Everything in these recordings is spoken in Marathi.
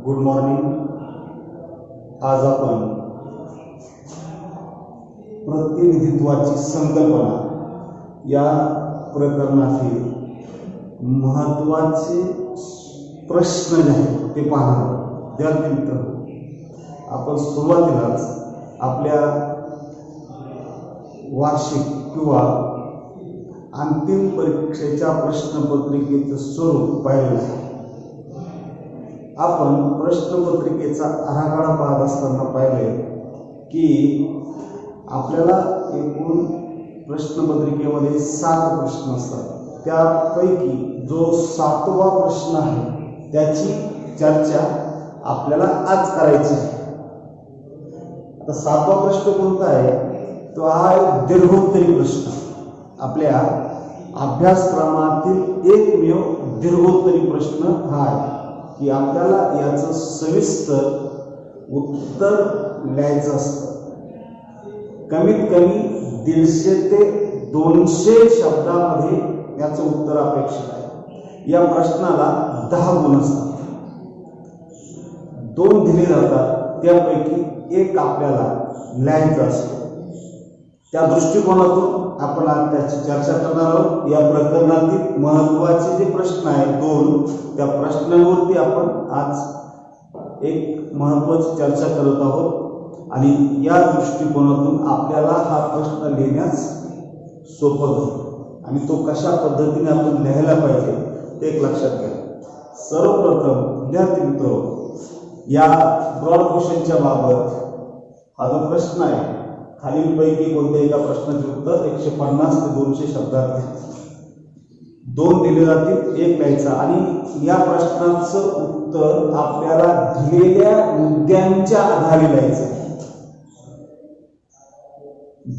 Good morning. आज आपण प्रतिनिधित्वाची संकल्पना या प्रकरणातील महत्त्वाचे प्रश्न जे आहेत ते पाहणार आहोत। विद्यार्थी मित्र, आपण सुरुवातीलाच आपल्या वार्षिक किंवा अंतिम परीक्षेच्या प्रश्नपत्रिकेचं स्वरूप पाहिलं आहे। आपण प्रश्नपत्रिकेचा आराखडा पाहत असताना पाहिले की आपल्याला एकूण प्रश्नपत्रिकेमध्ये 7 प्रश्न असतात। त्यापैकी जो 7वा प्रश्न आहे त्याची चर्चा आपल्याला आज करायची आहे। आता 7वा प्रश्न कोणता आहे? तो हा दीर्घोत्तरी प्रश्न, आपल्या अभ्यासक्रमातील एकमेव दीर्घोत्तरी प्रश्न हा आहे की आपल्याला याचं सविस्तर उत्तर लिहायचं असतं। कमीत कमी 150 ते 200 शब्दामध्ये याचं उत्तर अपेक्षित आहे। या प्रश्नाला 10 गुण असतात, 2 दिले जातात, त्यापैकी 1 आपल्याला लिहायचं असतं। त्या दृष्टिकोनातून आपण आज त्याची चर्चा करणार आहोत। या प्रकरणातील महत्त्वाचे जे प्रश्न आहेत 2, त्या प्रश्नांवरती आपण आज एक महत्त्वाची चर्चा करत आहोत आणि या दृष्टिकोनातून आपल्याला हा प्रश्न लिहिण्यास सोपं जाईल आणि तो कशा पद्धतीने आपण लिहायला पाहिजे ते एक लक्षात घ्या। सर्वप्रथम विद्यार्थी मित्र, या ब्रॉड क्वेश्चनच्या बाबत हा जो प्रश्न आहे, खालीलपैकी कोणत्या एका प्रश्नाचे उत्तर 150 ते 200 शब्दात 2 दिले जातील, 1 लिहायचा आणि या प्रश्नाचं उत्तर आपल्याला दिलेल्या मुद्द्यांच्या आधारे लिहायचं।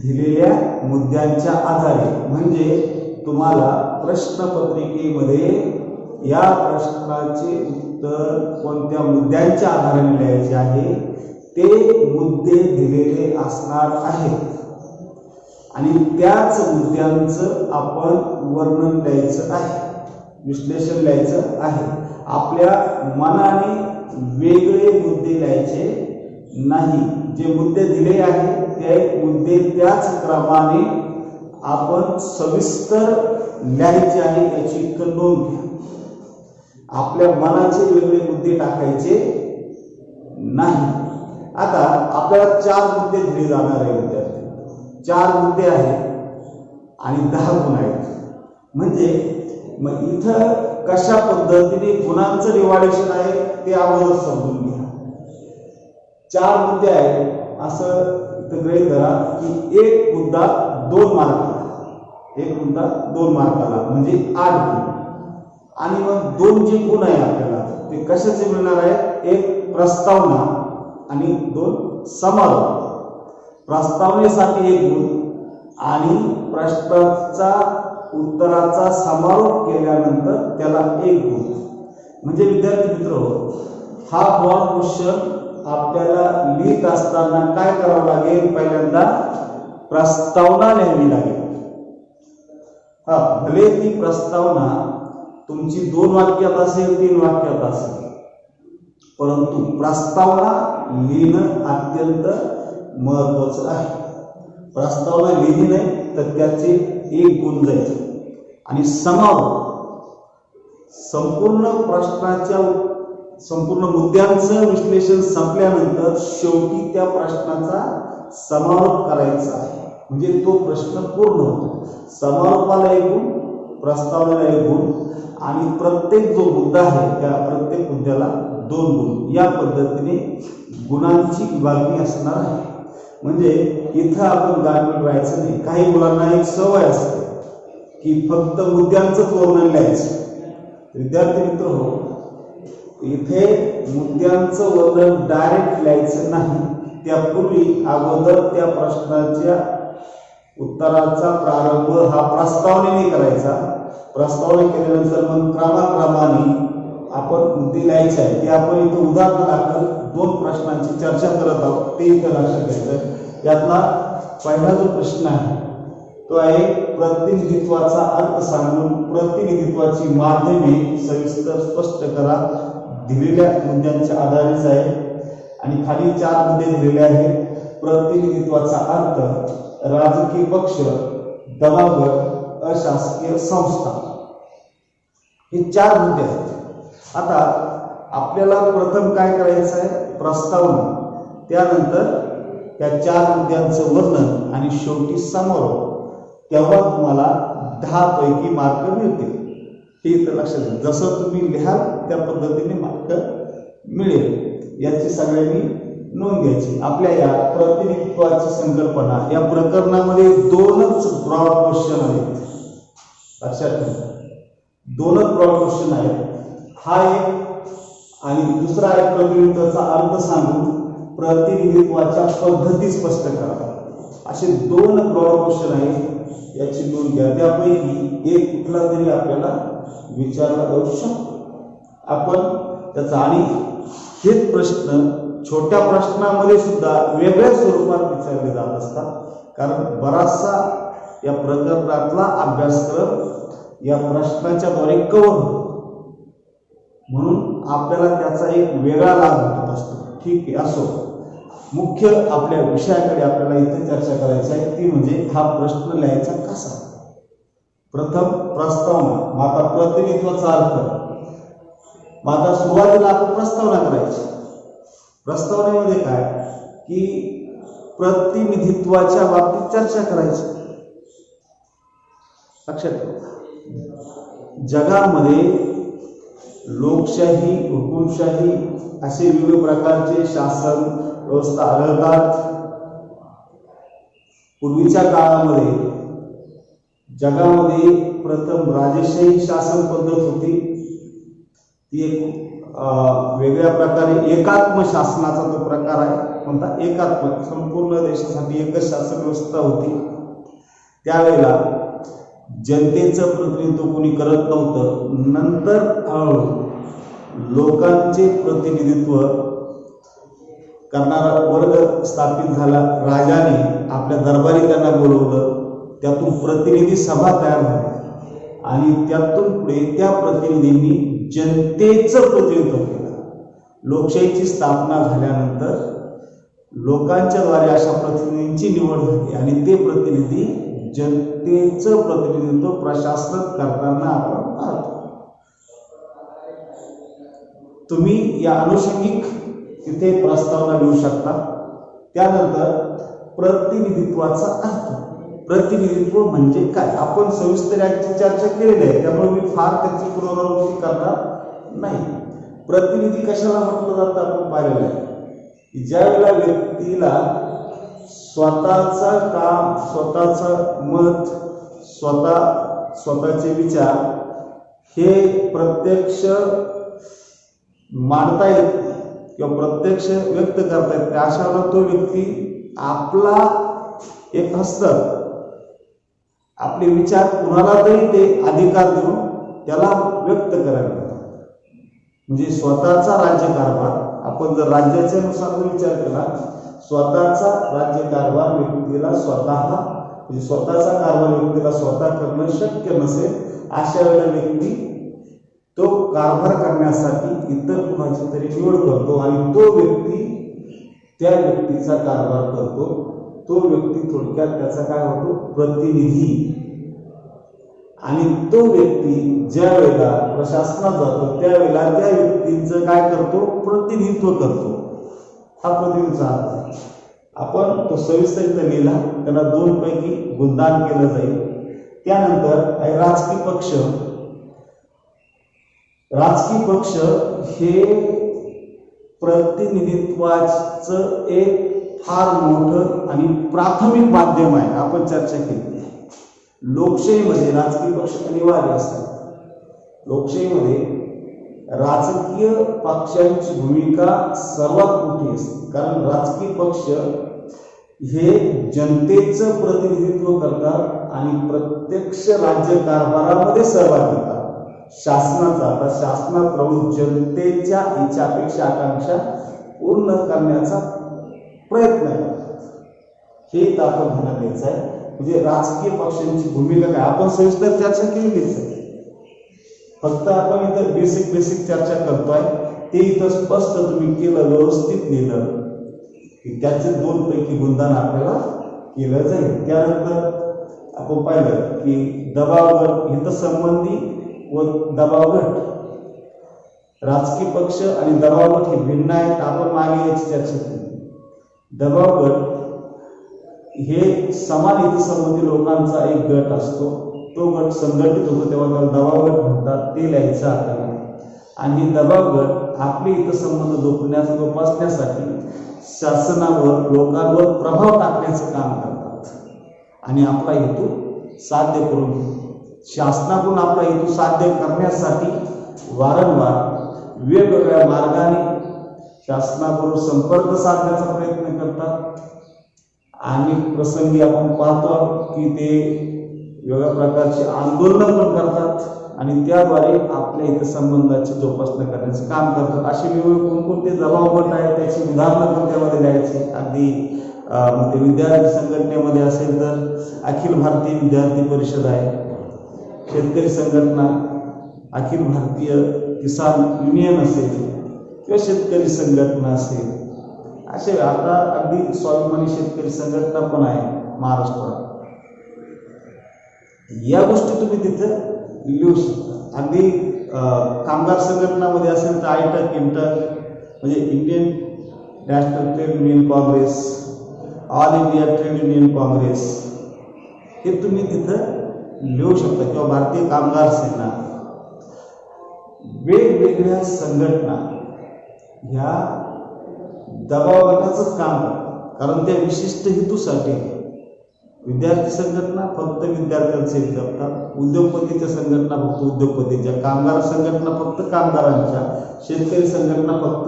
दिलेल्या मुद्द्यांच्या आधारे म्हणजे तुम्हाला प्रश्नपत्रिकेमध्ये या प्रश्नाचे उत्तर कोणत्या मुद्द्यांच्या आधारे लिहायचे आहे ते मुद्दे दिलेले असणार आहेत आणि त्याच मुद्द्यांचं आपण वर्णन लिहायचं आहे, विश्लेषण लिहायचं आहे। आपल्या मनाने वेगळे मुद्दे लिहायचे नाही। जे मुद्दे दिले आहेत ते मुद्दे त्याच क्रमाने आपण सविस्तर लिहायचे आहे, याची नोंद घ्या। आपल्या मनाचे वेगळे मुद्दे टाकायचे नाही। आता आपल्याला 4 मुद्दे दिले जाणार आहे विद्यार्थी, 4 मुद्दे आहेत आणि 10 गुण आहेत। म्हणजे मग इथं कशा पद्धतीने गुणांचं डिव्हायडेशन आहे ते अगोदर समजून घ्या। 4 मुद्दे आहेत असं इथं गृहीत धरा की एक मुद्दा 2 मार्काला, एक मुद्दा 2 मार्काला म्हणजे 8 गुण आणि मग 2 जे गुण आहे आपल्याला ते कशाचे मिळणार आहेत? एक प्रस्तावना आणि 2 समारोप। प्रस्तावनेसाठी 1 गुण आणि प्रश्नाचा उत्तराचा समारोप केल्यानंतर त्याला 1 गुण। म्हणजे विद्यार्थी मित्र, हा ब्रॉड क्वेश्चन आपल्याला लिहित असताना काय करावं लागेल? पहिल्यांदा प्रस्तावना लिहावी लागेल। भले ती प्रस्तावना तुमची 2 वाक्यात असेल, 3 वाक्यात असेल, परंतु प्रस्तावना लिहिणं अत्यंत महत्त्वाचं आहे। प्रस्तावना लिहिली नाही तर त्याचे 1 गुण जाईल आणि समारोप, संपूर्ण प्रश्नाच्या संपूर्ण मुद्द्यांचं विश्लेषण संपल्यानंतर शेवटी त्या प्रश्नाचा समारोप करायचा आहे, म्हणजे तो प्रश्न पूर्ण होतो। समारोपाला 1 गुण, प्रस्तावनेला 1 गुण आणि प्रत्येक जो मुद्दा आहे त्या प्रत्येक मुद्द्याला 2 गुण। या पद्धतीने गुणांची विभागणी असणार आहे। म्हणजे इथं आपण गाठ व्हायचं नाही। काही मुलांना एक सवय असते की फक्त मुद्द्यांचंच वर्णन लिहायचं। विद्यार्थी मित्र हो, इथे मुद्द्यांचं वर्णन डायरेक्ट लिहायचं नाही, त्यापूर्वी अगोदर त्या प्रश्नाच्या उत्तराचा प्रारंभ हा प्रस्तावनेने करायचा। प्रस्तावना केल्यानंतर मग क्रमाक्रमाने आपण मुद्दे लिहायचे आहे। ते आपण इथं उदाहरण दाखल 2 प्रश्नांची चर्चा करत आहोत, ते इथं लक्षात घ्यायचं। यातला पहिला जो प्रश्न आहे तो आहे प्रतिनिधित्वाचा अर्थ सांगून प्रतिनिधित्वाची माध्यमे सविस्तर स्पष्ट करा। दिलेल्या मुद्द्यांच्या आधारेच आहे आणि खाली 4 मुद्दे दिलेले आहेत. प्रतिनिधित्वाचा अर्थ, राजकीय पक्ष, दबावगट, अशासकीय संस्था, हे 4 मुद्दे आहेत. आता आपल्याला प्रथम काय करायचं आहे? प्रस्तावना, त्यानंतर त्या 4 मुद्द्यांचं वर्णन आणि शेवटी समारोप. तेव्हा तुम्हाला 10 पैकी मार्क मिळतील. हे इथं लक्षात घ्या. जसं तुम्ही लिहाल त्या पद्धतीने मार्क मिळेल, याची सगळ्यांनी नोंद घ्यायची. आपल्या या प्रतिनिधित्वाची संकल्पना या प्रकरणामध्ये 2च ब्रॉड क्वेश्चन आहेत. लक्षात ठेवा, 2च ब्रॉड क्वेश्चन आहेत. हा एक आणि दुसरा एक प्रतिनिधित्वाचा अर्थ सांगून प्रतिनिधित्वाच्या पद्धती स्पष्ट करा. असे 2 ब्रॉड क्वेश्चन आहेत, याची नोंद घ्या. त्यापैकी एक कुठला तरी आपल्याला विचारला जाऊ शकतो. आपण त्याचा आणि हेच प्रश्न छोट्या प्रश्नामध्ये सुद्धा वेगळ्या स्वरूपात विचारले जात असतात, कारण बराचसा या प्रकरणातला अभ्यासक्रम या प्रश्नाच्या द्वारे कव्हर होतो. म्हणून आपल्याला त्याचा एक वेगळा लाभ भेटत असतो. ठीक आहे, असो. मुख्य आपल्या विषयाकडे आपल्याला इथे चर्चा करायची आहे, ती म्हणजे हा प्रश्न लिहायचा कसा. प्रथम प्रस्तावना. मग आता प्रतिनिधित्वाचा अर्थ. मग आता सुरुवातीला आपण प्रस्तावना करायची. प्रस्तावनेमध्ये काय की प्रतिनिधित्वाच्या बाबतीत चर्चा करायची. लक्षात ठेवा, जगामध्ये लोकशाही, हुकुमशाही असे विविध प्रकारचे शासन व्यवस्था आढळतात. पूर्वीच्या काळामध्ये जगामध्ये प्रथम राजेशाही शासन पद्धत होती. ती एक वेगळ्या प्रकारे एकात्म शासनाचा तो प्रकार आहे. म्हणतात एकात्म, संपूर्ण देशासाठी एकच शासन व्यवस्था होती. त्यावेळेला जनतेचं प्रतिनिधित्व कोणी करत नव्हतं. नंतर हळूहळू लोकांचे प्रतिनिधित्व करणारा वर्ग स्थापित झाला. राजाने आपल्या दरबारी त्यांना बोलवलं, त्यातून प्रतिनिधी सभा तयार झाली आणि त्यातून पुढे त्या प्रतिनिधींनी जनतेचं प्रतिनिधित्व केलं. लोकशाहीची स्थापना झाल्यानंतर लोकांच्या द्वारे अशा प्रतिनिधींची निवड झाली आणि ते प्रतिनिधी जनतेचं प्रतिनिधित्व प्रशासनात करताना आपण पाहतो. तुम्ही या अनुषंगिक तिथे प्रस्तावना लिहू शकता. त्यानंतर प्रतिनिधित्वाचा अर्थ. प्रतिनिधित्व म्हणजे काय आपण सविस्तर याची चर्चा केलेली आहे, त्यामुळे मी फार त्याची पुनरावृत्ती करणार नाही. प्रतिनिधी कशाला म्हटलं जातं आपण पाहिलेलं आहे. ज्या वेळेला व्यक्तीला स्वतःचं काम, स्वतःचं मत, स्वतःचे विचार हे प्रत्यक्ष मांडता येत किंवा प्रत्यक्ष व्यक्त करता येत, अशा वेळेला तो व्यक्ती आपला एक हस्तक, आपले विचार कुणाला तरी ते अधिकार देऊन त्याला व्यक्त करायला. म्हणजे स्वतःचा राज्यकारभार, आपण जर राज्याच्या नुसार विचार केला, स्वतःचा राज्यकारभार व्यक्तीला म्हणजे स्वतःचा कारभार व्यक्तीला स्वतः करणं शक्य नसेल, अशा वेळेला व्यक्ती तो कारभार करण्यासाठी इतर कुणाची तरी निवड करतो आणि तो व्यक्ती त्या व्यक्तीचा कारभार करतो. तो व्यक्ती थोडक्यात त्याचा काय होतो? प्रतिनिधी. आणि तो व्यक्ती ज्या वेळेला प्रशासनात जातो त्यावेळेला त्या व्यक्तीचं काय करतो? प्रतिनिधित्व करतो. हा प्रतिनिधीचा अर्थ आहे. आपण तो सविस्तर लिहिला, त्याला 2 पैकी गुणदान केलं जाईल. त्यानंतर राजकीय पक्ष. राजकीय पक्ष हे प्रतिनिधित्वाचं एक फार मोठं आणि प्राथमिक माध्यम आहे. आपण चर्चा केली. लोकशाहीमध्ये राजकीय पक्ष अनिवार्य असतात. लोकशाहीमध्ये राजकीय पक्षांची भूमिका सर्वात मोठी असते, कारण राजकीय पक्ष हे जनतेचं प्रतिनिधित्व करतात आणि प्रत्यक्ष राज्यकारभारामध्ये सहभाग घेतात. शासनात राहून जनतेच्या इच्छापेक्षा आकांक्षा पूर्ण करण्याचा प्रयत्न करतात. हे आपण ध्यानात घ्यायचं आहे. म्हणजे राजकीय पक्षांची भूमिका काय आपण सविस्तर चर्चा केलीच आहे. फक्त आपण इथं बेसिक चर्चा करतोय. ते इथं स्पष्ट तुम्ही केलं, व्यवस्थित लिहिलं की त्याचे 2 पैकी गुणदान आपल्याला केलं जाईल. त्यानंतर आपण पाहिलं की दबाव गट, हितसंबंधी व दबाव गट, राजकीय पक्ष आणि दबाव गट हे भिन्न आहेत. आपण मागे याची चर्चा केली. दबाव गट हे समान हितसंबंधी लोकांचा एक गट असतो. तो गट संघटित होतो तेव्हा त्याला दबाव गट म्हणतात. ते लिहायचं आपल्याला. आणि हे दबाव गट आपले हितसंबंध जोपासण्यासाठी शासनावर, लोकांवर प्रभाव टाकण्याचं काम करतात आणि आपला हेतू साध्य करून शासनाकडून आपला हेतू साध्य करण्यासाठी वारंवार वेगवेगळ्या मार्गाने शासनाबरोबर संपर्क साधण्याचा प्रयत्न करतात. आणि प्रसंगी आपण पाहतो की ते वेगळ्या प्रकारचे आंदोलन पण करतात आणि त्याद्वारे आपल्या हितसंबंधाची जोपासना करण्याचं काम करतात. असे वेगवेगळे कोणकोणते दबाव गट आहेत त्याची उदाहरणं पण त्यामध्ये द्यायची. अगदी ते विद्यार्थी संघटनेमध्ये असेल तर अखिल भारतीय विद्यार्थी परिषद आहे, शेतकरी संघटना, अखिल भारतीय किसान युनियन असेल किंवा शेतकरी संघटना असेल, असे आता अगदी स्वाभिमानी शेतकरी संघटना पण आहे महाराष्ट्रात. या गोष्टी तुम्ही तिथं लिहू शकता. अगदी कामगार संघटनामध्ये असेल तर आयटक, इंटक म्हणजे Indian national trade union Congress, all India trade union Congress, हे तुम्ही तिथं लिहू शकता. किंवा भारतीय कामगार सेना. वेगवेगळ्या संघटना ह्या दबाव गटाचंच काम करतात, कारण त्या विशिष्ट हेतूसाठी. विद्यार्थी संघटना फक्त विद्यार्थ्यांचे हित जपतात, उद्योगपतीच्या संघटना फक्त उद्योगपतीच्या, कामगार संघटना फक्त कामगारांच्या, शेतकरी संघटना फक्त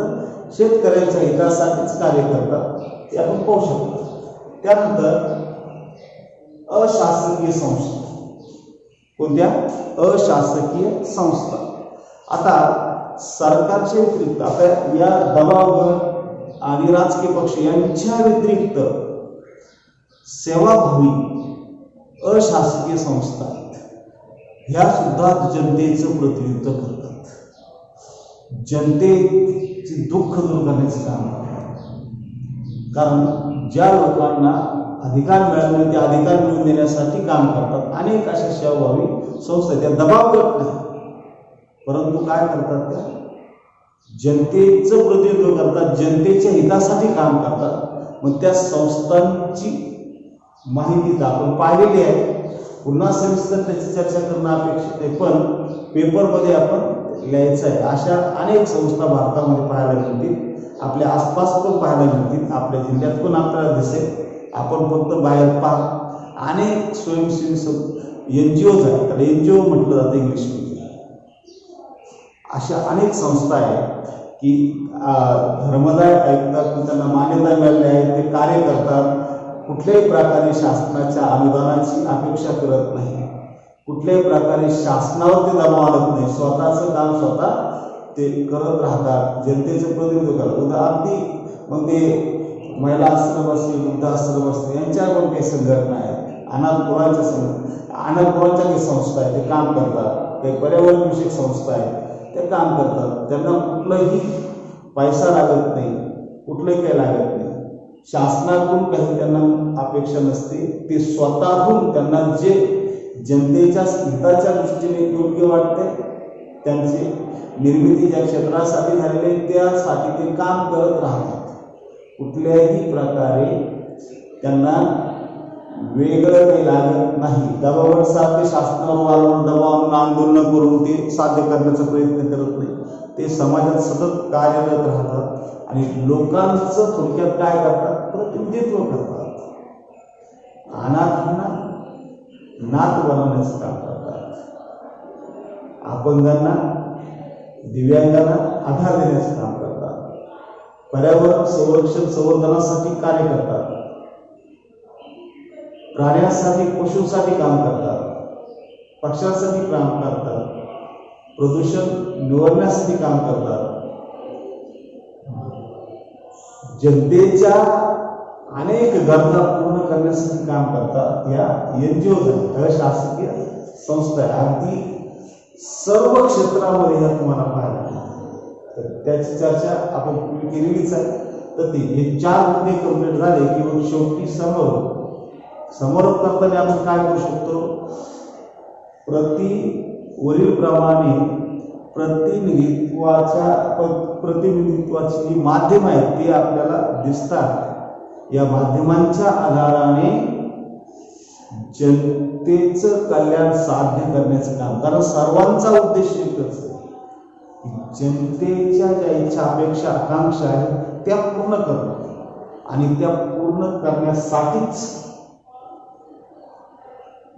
शेतकऱ्यांच्या हितासाठीच कार्य करतात. ते आपण पाहू शकतो. त्यानंतर अशासकीय संस्था. कोणत्या? अशासकीय संस्था. आता सरकारच्या व्यतिरिक्त, आता या दबाव गट आणि राजकीय पक्ष यांच्या व्यतिरिक्त सेवाभावी अशासकीय संस्था ह्या सुद्धा जनतेचं प्रतिनिधित्व करतात. जनतेचे दुःख दूर करण्याचं काम करतात. कारण ज्या लोकांना अधिकार मिळाले नाही ते अधिकार मिळवून देण्यासाठी काम करतात. अनेक अशा सेवाभावी संस्था त्या दबाव गट नाही, परंतु काय करतात? त्या जनतेचं प्रतिनिधित्व करतात, जनतेच्या हितासाठी काम करतात. मग त्या संस्थांची माहिती आपण पाहिलेली आहे. पुन्हा सविस्तर त्याची चर्चा करणं अपेक्षित आहे, पण पेपरमध्ये आपण लिहायचं आहे. अशा अनेक संस्था भारतामध्ये पाहायला मिळतील, आपल्या आसपास पण पाहायला मिळतील, आपल्या जिल्ह्यात पण आपल्याला दिसेल. आपण फक्त बाहेर पहा. अनेक स्वयंसेवी NGOज आहेत, त्याला NGO म्हटलं जातं इंग्लिशमध्ये. अशा अनेक संस्था आहेत की धर्मदाय ऐकतात, त्यांना मान्यता मिळाली आहे, ते कार्य करतात. कुठल्याही प्रकारे शासनाच्या अनुदानाची अपेक्षा करत नाही, कुठल्याही प्रकारे शासनावर ते दबाव आणत नाही, स्वतःचं काम स्वतः ते करत राहतात, जनतेचं प्रतिनिधित्व करतात. अगदी मग ते महिला आश्रम असतील, वृद्ध आश्रम असतील, यांच्यावर काही संघटना आहेत, अनाथपुरांच्या काही संस्था आहेत, ते काम करतात. काही पर्यावरणविषयक संस्था आहेत, ते काम करतात. त्यांना कुठलाही पैसा लागत नाही, कुठलंही काही लागत नाही, शासनाकडून काही त्यांना अपेक्षा नसते. ते स्वतःहून त्यांना जे जनतेच्या हिताच्या दृष्टीने योग्य वाटते, त्यांची निर्मिती ज्या क्षेत्रासाठी झालेली आहे त्यासाठी ते काम करत राहतात. कुठल्याही प्रकारे त्यांना वेगळं काही लागत नाही. दबाव साध्य शासनावर दबाव आंदोलन करून ते साध्य करण्याचा प्रयत्न करत नाही. ते समाजात सतत कार्यरत राहतात आणि लोकांचं थोडक्यात काय करतात? प्रतिनिधित्व करतात. अनाथांना नाथ बनवण्याचं काम करतात, अपंगांना, दिव्यांगांना आधार देण्याचं काम करतात, पर्यावरण संरक्षण संवर्धनासाठी कार्य करतात, प्राण्यांसाठी, पशूंसाठी काम करतात, पक्ष्यांसाठी काम करतात, प्रदूषण निवडण्यासाठी काम करतात. जनतेच्या अनेक गरजा पूर्ण करण्यासाठी काम करतात. या NGOज अशासकीय संस्था अगदी सर्व क्षेत्रामध्ये ह्या तुम्हाला पाहायला मिळतात. तर त्याची चर्चा आपण पूर्वी केलेलीच आहे. तर ते हे 4 मुद्दे कंप्लीट झाले की मग शेवटी समरोप करताना आपण काय करू शकतो, वरील प्रमाणे प्रतिनिधित्वाची जी माध्यम आहेत ते आपल्याला दिसतात. या माध्यमांच्या आधाराने जनतेचं कल्याण साध्य करण्याचं काम, कारण सर्वांचा उद्देश एकच आहे, जनतेच्या ज्या इच्छा अपेक्षा आकांक्षा आहेत त्या पूर्ण करणं आणि त्या पूर्ण करण्यासाठीच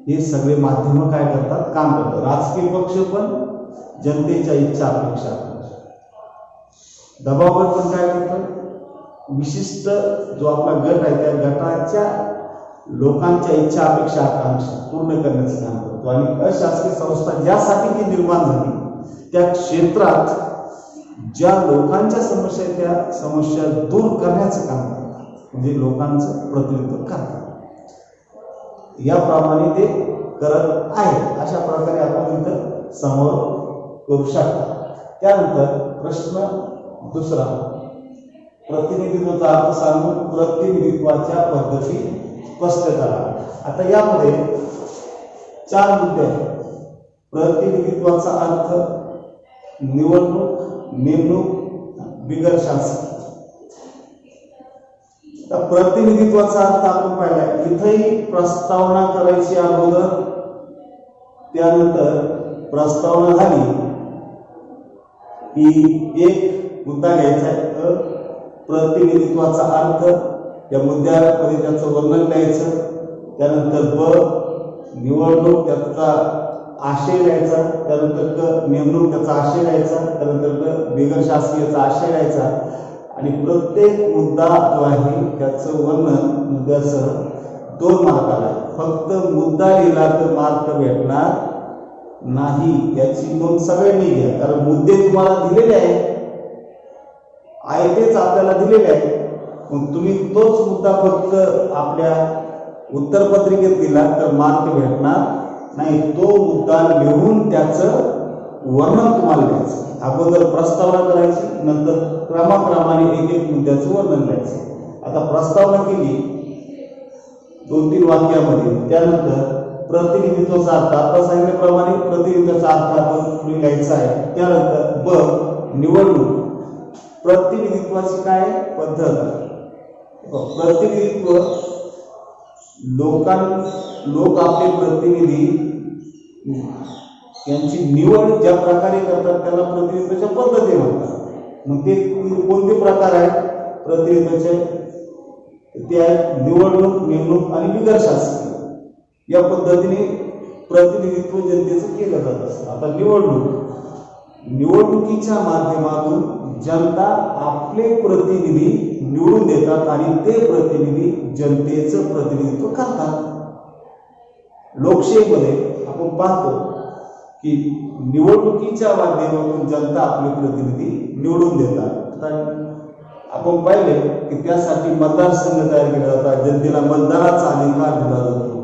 हे सगळे माध्यम काय करतात, काम करतात. राजकीय पक्ष पण जनतेच्या इच्छा अपेक्षा दबावावर पण काय करतात, विशिष्ट जो आपला गट आहे त्या गटाच्या लोकांच्या इच्छा अपेक्षा आकांक्षा पूर्ण करण्याचं काम करतो. आणि अशासकीय संस्था ज्यासाठी ती निर्माण झाली त्या क्षेत्रात ज्या लोकांच्या समस्या आहेत त्या समस्या दूर करण्याचं काम करतात, म्हणजे लोकांचं प्रतिनिधित्व करतात. याप्रमाणे ते करत आहे. अशा प्रकारे आपण इथं समोर करू शकता. त्यानंतर प्रश्न दुसरा, प्रतिनिधित्वाचा अर्थ सांगून प्रतिनिधित्वाच्या पद्धती स्पष्ट करा. आता यामध्ये 4 मुद्दे आहेत. प्रतिनिधित्वाचा अर्थ निवडणूक, नेमणूक, बिगर शासन. तर प्रतिनिधित्वाचा अर्थ आपण पाहिला, इथेही प्रस्तावना करायची अगोदर, त्यानंतर प्रस्तावना झाली की एक मुद्दा घ्यायचा आहे, प्रतिनिधित्वाचा अर्थ, या मुद्द्यामध्ये त्याचं वर्णन द्यायचं. त्यानंतर निवडणूक त्याचा आशय द्यायचा. त्यानंतर नेमणूक त्याचा आशय द्यायचा. त्यानंतर बिगर शासकीयचा आशय द्यायचा. आणि प्रत्येक मुद्दा जो आहे त्याचं वर्णन मुद्द्यासह 2 मार्काला. फक्त मुद्दा लिहिला तर मार्क भेटणार नाही, याची नोंद सगळ्यांनी घ्या. कारण मुद्दे तुम्हाला दिलेले आहे तेच आपल्याला दिलेले आहे. मग तुम्ही तोच मुद्दा फक्त आपल्या उत्तरपत्रिकेत दिला तर मार्क भेटणार नाही. तो मुद्दा लिहून त्याचं वर्णन तुम्हाला द्यायचं. अगोदर प्रस्तावना करायची, नंतर क्रमाक्रमाने एक मुद्द्याचं वर्णन द्यायचं. आता प्रस्तावना केली 2-3 वाक्यामध्ये. त्यानंतर प्रतिनिधित्वाचा अर्थ, आता सांगितल्याप्रमाणे प्रतिनिधित्वाचा अर्थ आपण लिहायचा आहे. त्यानंतर निवडणूक, प्रतिनिधित्वाची काय पद्धत. प्रतिनिधित्व लोक आपले प्रतिनिधी यांची निवड ज्या प्रकारे करतात त्याला प्रतिनिधित्वाच्या पद्धती म्हणतात. मग ते कोणते प्रकार आहेत प्रतिनिधित्वाचे, ते आहेत निवडणूक, नेमणूक आणि बिगर शासकीय. या पद्धतीने प्रतिनिधित्व जनतेचं केलं जात असतं. आता निवडणुकीच्या माध्यमातून जनता आपले प्रतिनिधी निवडून देतात आणि ते प्रतिनिधी जनतेचं प्रतिनिधित्व करतात. लोकशाहीमध्ये आपण पाहतो की निवडणुकीच्या माध्यमातून जनता आपले प्रतिनिधी निवडून देतात. आपण पाहिले की त्यासाठी मतदारसंघ तयार केले जातात. जनतेला मतदानाचा अधिकार दिला जातो.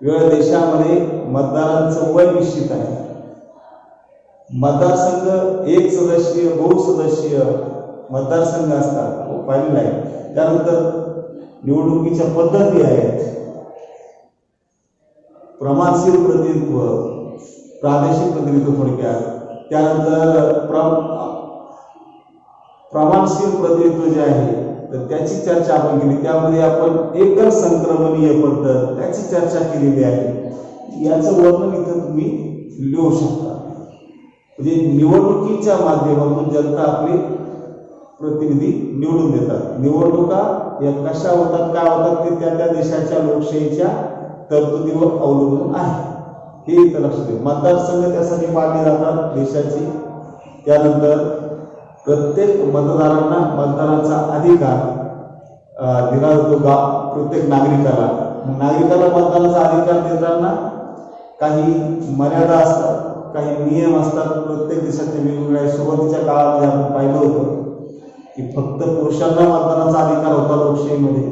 वेगळ्या देशामध्ये मतदारांचं वय निश्चित आहे. मतदारसंघ 1 सदस्यीय, बहुसदस्यीय मतदारसंघ असतात, पाहिलेला आहे. त्यानंतर निवडणुकीच्या पद्धती आहेत. प्रमाणशील प्रतिनिधित्व, प्रादेशिक प्रतिनिधित्व थोडक्यात. त्यानंतर प्रमाणशील प्रतिनिधित्व जे आहे तर त्याची चर्चा आपण केली. त्यामध्ये आपण एकल संक्रमणीय पद्धत त्याची चर्चा केलेली आहे. याचं वर्णन इथं तुम्ही लिहू शकता. म्हणजे निवडणुकीच्या माध्यमातून जनता आपले प्रतिनिधी निवडून देतात. निवडणुका या कशा होतात, काय होतात ते त्या देशाच्या लोकशाहीच्या तरतुदीवर अवलंबून आहे. हे इथं लक्षात ठेवा. मतदारसंघ त्यासाठी पाडले जातात देशाची. त्यानंतर प्रत्येक मतदारांना मतदानाचा अधिकार दिला जातो प्रत्येक नागरिकाला. नागरिकाला मतदानाचा अधिकार देताना काही मर्यादा असतात, काही नियम असतात. प्रत्येक देशाच्या वेगवेगळ्या. सुरुवातीच्या काळामध्ये आपण पाहिलं होतं की फक्त पुरुषांना मतदानाचा अधिकार होता लोकशाहीमध्ये.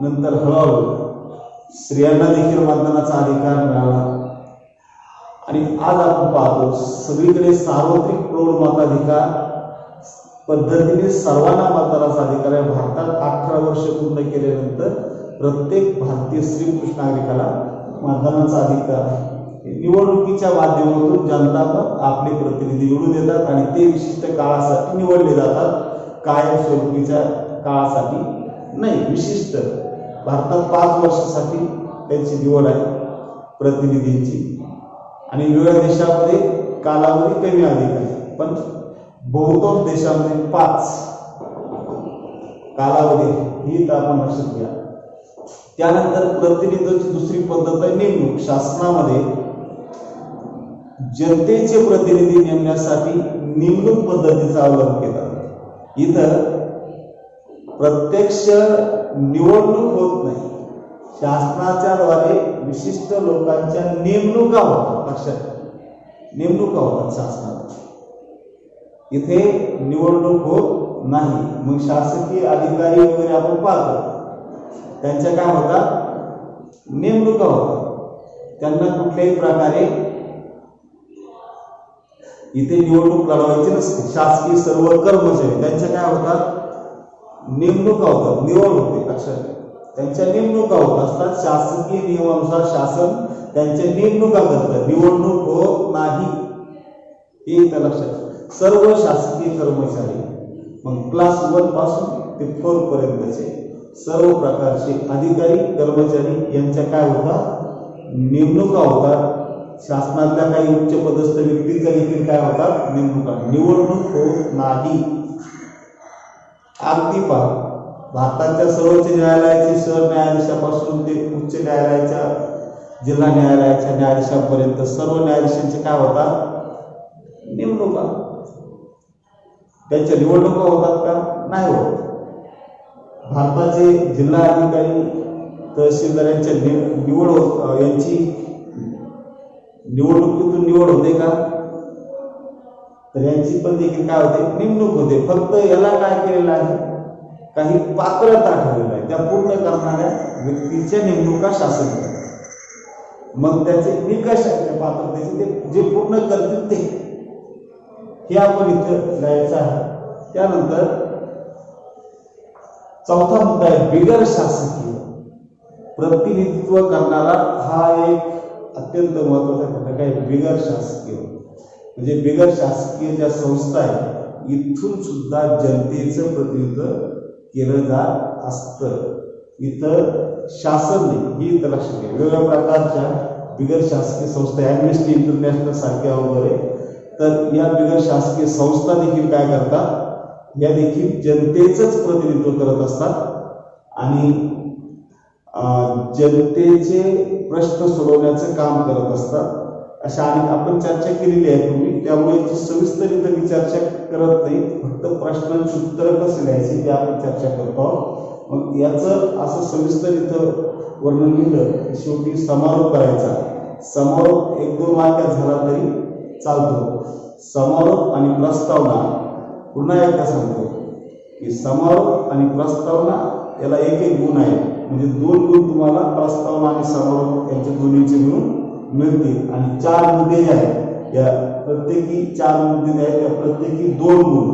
नंतर हळूहळू स्त्रियांना देखील मतदानाचा अधिकार मिळाला. आणि आज आपण पाहतो सगळीकडे सार्वत्रिक प्रौढ मताधिकार पद्धतीने सर्वांना मतदानाचा अधिकार आहे. भारतात 18 वर्ष पूर्ण केल्यानंतर प्रत्येक भारतीय स्त्री पुरुष नागरिकाला मतदानाचा अधिकार आहे. निवडणुकीच्या माध्यमातून जनता पण आपले प्रतिनिधी निवडून देतात आणि ते विशिष्ट काळासाठी निवडले जातात, कायमस्वरूपीच्या काळासाठी नाही. विशिष्ट भारतात 5 वर्षासाठी त्यांची निवड आहे प्रतिनिधींची, आणि वेगळ्या देशामध्ये कालावधी कमी अधिक आहे, पण बहुतेक देशामध्ये 5 कालावधी ही तर आपण लक्षात घ्या. त्यानंतर प्रतिनिधीची दुसरी पद्धत आहे नेमणूक. शासनामध्ये जनतेचे प्रतिनिधी नेमण्यासाठी नेमणूक पद्धतीचा अवलंब केला. इथं प्रत्यक्ष निवडणूक होत नाही, शासनाच्या द्वारे विशिष्ट लोकांच्या नेमणुका होतात. लक्षात नेमणुका होतात शासनात, इथे निवडणूक होत नाही. मग शासकीय अधिकारी वगैरे आपण पाहतो त्यांच्या काय होतात, नेमणुका होतात. त्यांना कुठल्याही प्रकारे इथे निवडणूक लढवायची नसते. शासकीय सर्व कर्मचारी त्यांच्या काय होतात, नेमणुका होतात, निवड होते. लक्षात त्यांच्या नेमणुका होत असतात. शासकीय नियमानुसार शासन त्यांच्या नेमणुका करतात, निवडणूक होत नाही. हे त्या लक्षात सर्व शासकीय कर्मचारी मग क्लास 1 पासून ते 4 पर्यंतचे सर्व प्रकारचे अधिकारी कर्मचारी यांच्या काय होतात, नेमणुका होतात. शासनातल्या काही उच्च पदस्थ व्यक्तींच्या देखील काय होतात, नेमणुका. निवडणूक होत नाही. अगदी पहा, भारताच्या सर्वोच्च न्यायालयाचे सरन्यायाधीशापासून ते उच्च न्यायालयाच्या जिल्हा न्यायालयाच्या न्यायाधीशापर्यंत सर्व न्यायाधीशांचे काय होतात, नेमणुका. त्यांच्या निवडणुका होतात का, नाही होत. भारताचे जिल्हा अधिकारी तहसीलदार यांच्या यांची निवडणुकीतून निवड होते का, तर यांची पण देखील काय होते, नेमणूक होते. फक्त याला काय केलेलं आहे, काही पात्रता ठेवलेलं आहे. त्या पूर्ण करणाऱ्या व्यक्तीच्या नेमणुका शासन करतात. मग त्याचे निकष आहेत त्या पात्रतेचे, ते जे पूर्ण करतील ते हे आपण इथं लिहायचं आहे. त्यानंतर चौथा मुद्दा आहे बिगर शासकीय प्रतिनिधित्व करणारा. हा एक अत्यंत महत्वाचा घटक आहे. बिगर शासकीय म्हणजे बिगर शासकीय ज्या संस्था आहेत इथून सुद्धा जनतेचं प्रतिनिधित्व केलं जात असतं. इथं शासन नाही, ही इथं लक्षात घ्या. वेगवेगळ्या प्रकारच्या बिगर शासकीय संस्था, ॲम्नेस्टी इंटरनॅशनल सारख्या वगैरे, तर या बिगर शासकीय संस्था देखील काय करतात, या देखील जनतेचंच प्रतिनिधित्व करत असतात आणि जनतेचे प्रश्न सोडवण्याचं काम करत असतात. अशा अनेक आपण चर्चा केलेली आहे पूर्वी, त्यामुळे याची सविस्तर इथं मी चर्चा करत नाही. फक्त प्रश्नांची उत्तरं कसे लिहायची ते आपण चर्चा करतो. मग याचं असं सविस्तर इथं वर्णन लिहिलं, शेवटी समारोप करायचा. समारोप 1-2 वाक्यात झाला तरी चालतो. समारोप आणि प्रस्तावना पुन्हा एकदा सांगतो की समारोप आणि प्रस्तावना याला एक गुण आहे. म्हणजे 2 गुण तुम्हाला प्रस्तावना आणि समारोप यांच्या दोन्हीचे मिळून मिळतील. आणि 4 मुद्दे जे आहेत या प्रत्येकी 4 मुद्दे जे आहेत त्या प्रत्येकी 2 गुण,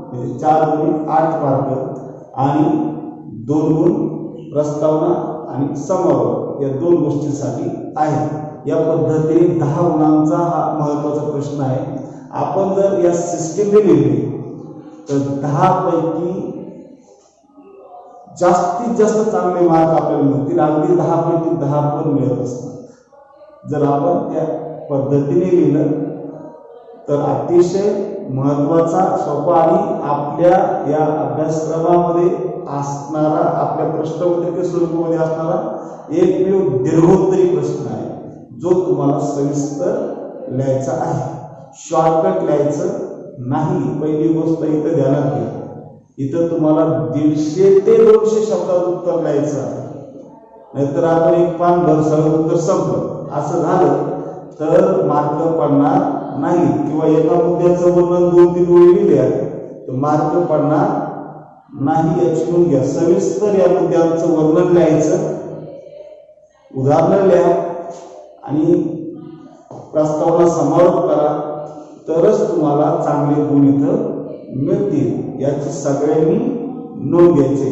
म्हणजे 4 गुण 8 मार्क आणि 2 गुण प्रस्तावना आणि समारोप या 2 गोष्टींसाठी आहेत. या पद्धतीने 10 गुणांचा हा महत्वाचा प्रश्न आहे. आपण जर या सिस्टीमने लिहिली तर 10 पैकी जास्तीत जास्त चांगले मार्क आपल्याला मिळतील. अगदी 10 पैकी 10 पण मिळत असतात. जर आपण त्या पद्धतीने लिहिलं तर अतिशय महत्वाचा, सोपा आणि आपल्या या अभ्यासक्रमामध्ये असणारा, आपल्या प्रश्नपत्रिके स्वरूपामध्ये असणारा एकमेव दीर्घोत्तरी प्रश्न आहे जो तुम्हाला सविस्तर लिहायचा आहे. शॉर्टकट लिहायचं नाही. पहिली गोष्ट इथं ध्यानात घ्या, इथं तुम्हाला 150 ते 200 शब्दात उत्तर लिहायचं आहे. नाहीतर आपण एक पान भर सगळं उत्तर संपलं असं झालं तर मार्क पडणार नाही. किंवा एका मुद्द्याचं वर्णन 2-3 ओळी लिहिल्या तर मार्क पडणार नाही. याची घ्या. सविस्तर या मुद्द्यांचं वर्णन लिहायचं, उदाहरणं लिहा आणि प्रस्तावना समारोप करा, तरच तुम्हाला चांगले गुण इथं मिळतील याची सगळ्यांनी नोंद घ्यायची।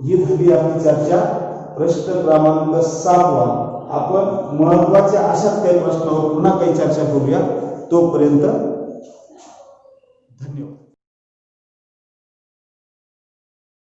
ही झाली आपली चर्चा। प्रश्न क्रमांक 7वा आपण महत्त्वाच्या अशाच काही प्रश्नावर पुन्हा काही चर्चा करूया। तोपर्यंत धन्यवाद।